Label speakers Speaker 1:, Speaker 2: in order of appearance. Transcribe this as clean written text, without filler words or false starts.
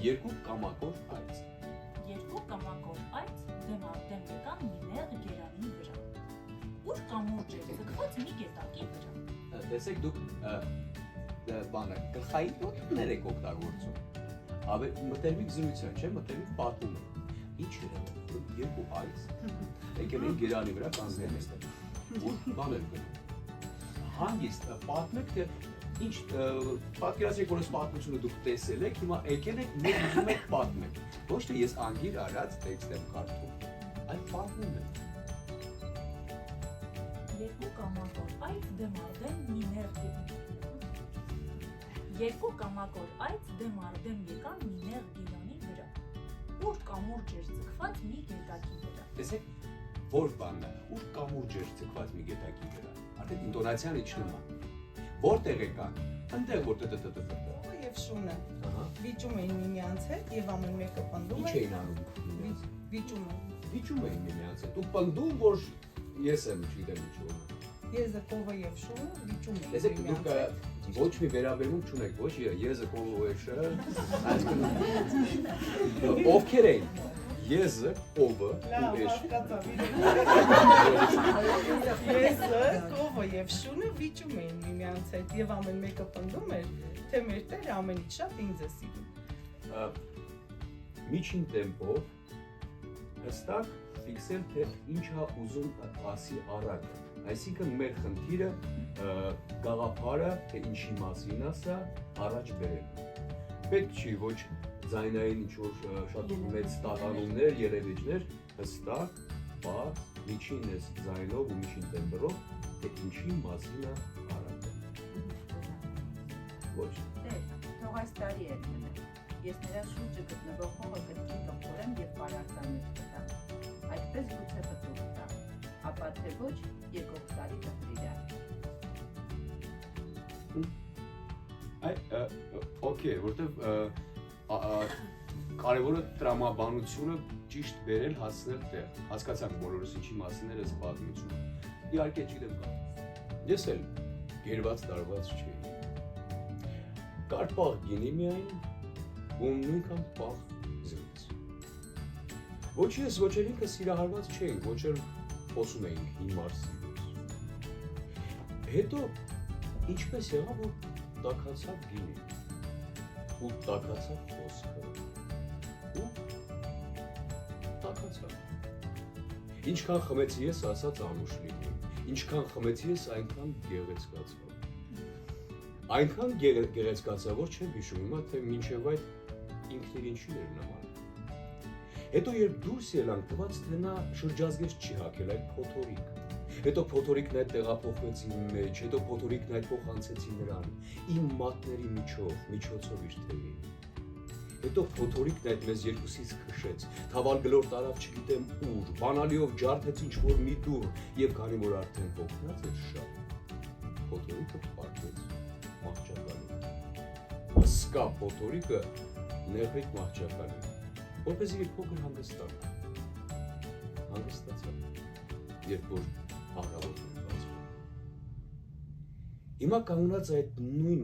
Speaker 1: երկու կամակոր այծ։
Speaker 2: Երկու կամակոր այծ դեմ առ դեմ եկան մի նեղ գերանի վրա։ Ուր կամուրջ էր ձգված մի գետակի վրա։
Speaker 1: Տեսեք դուք բանը գլխային ոտքներ եք օգտագործում։ Մտերմիկ զրույցը չէ, մտերմիկ պատմում է։ Ինչ էր երկու այծ եկել են գերանի վրա կանգնել այստեղ։ Ու բան էր գնում։ Հանգիստ պատմեք թե ինչ պատկերացրեք որ այս պատմությունը դուք տեսել եք, հիմա եկել եք մեկ ուզում եք պատմեք։ Ոչ թե ես անգիր արած տեքստ եմ կարդում, այլ պատմում եմ։
Speaker 2: Երկու կամակոր այծ դեմ առ դեմ մի նեղ Երկու կամակոր այծ դեմ առ դեմ եկան մի նեղ գերանի վրա։ Ուր կամուրջ էր ձգված մի գետակի վրա։
Speaker 1: Տեսեք, որ բանն է, ուր կամուրջ էր ձգված մի գետակի վրա։ Արդեն ինտոնացիան իջնում է։ Որտեղ եկան։ Այնտեղ որ
Speaker 3: Ովը եւ շունը վիճում էին միմյանց հետ եւ ամեն մեկը պնդում
Speaker 1: Ինչ էին անում։
Speaker 3: վիճում
Speaker 1: Վիճում էին միմյանց հետ։ Ու պնդում որ ես եմ չգիտեմ ինչ որ։
Speaker 3: Եզը կովը եւ շունը վիճում էին
Speaker 1: Տեսեք, դուք ոչ մի վերաբերում չունեք, ոչ եզը կովը ովքեր էին։ Եզը, կովը,
Speaker 3: Եզը, կովը եւ շունը վիճում էին միմյանց հետ եւ ամեն մեկը պնդում էր, թե մեր տերը ամենից շատ ինձ է սիրում։
Speaker 1: Միջին տեմպով հստակ ֆիքսել թե ինչ է ուզում ասի առակը։ Այսինքն մեր խնդիրը գաղափարը թե ինչի մասին ասա առաջ բերել։ Պետք չի ոչ ձայնային ինչ-որ շատ մեծ տատանումներ, երևիչներ, հստակ, բաց, միջին ես ձայնով ու միջին տեմպերով, թե ինչի մասին է առակը։ Ոչ։
Speaker 4: Թող այս տարի էր մնա։ Ես նրա շուրջը գտնվող հողը կրկին կփորեմ եւ պարարտաններ կտամ։ Այդպես գուցե պտուղ տա, ապա թե ոչ եկող տարի կտրիրա։
Speaker 1: Okay, որտեվ կարևորը տրամաբանությունը ճիշտ բերել հասնել տեղ։ Հասկացանք բոլորս ինչի մասին էր այս պատմությունը։ Իհարկե չգիտեմ կա։ Ես էլ գերված տարված չէի։ Կար պաղ գինի միայն ու նույնքան պաղ զրույց։ Ոչ ես, ոչ էլ ինքը սիրահարված չէինք, ոչ էլ խոսում էինք հիմար սիրուց։ Հետո ինչպես եղավ, որ տաքացավ գինի ու տաքացավ խոսքը ու տաքացավ։ Ինչքան խմեցի ես ասած անուշ լինի, ինչքան խմեցի ես այնքան գեղեցկացավ։ Այնքան գեղեցկացավ, որ չեմ հիշում հիմա, թե մինչև այդ ինքն իր ինչին էր նման։ Հետո երբ դուրս ելանք, թվաց թե նա շրջազգեր չի հագել այդ փոթորիկ։ Հետո փոթորիկն այդ տեղափոխվեց իմ մեջ, հետո փոթորիկն այդ փոխանցեցի նրան, իմ մատների միջոցով իր թևին։ Հետո փոթորիկն այդ մեզ երկուսից քշեց, թավալ գլոր տարավ չգիտեմ ուր, բանալիով ջարդեց ինչ-որ մի դուռ, եւ քանի որ արդեն հոգնած էր շատ, փոթորիկը փակեց մահճակալին։ Հսկա փոթորիկը նեղրիկ մահճակալին, որպեսզի իր փոքր հանգստանա։ Հանգստացավ, երբ որ աղավոտն բացվում։ Հիմա կանգնած այդ նույն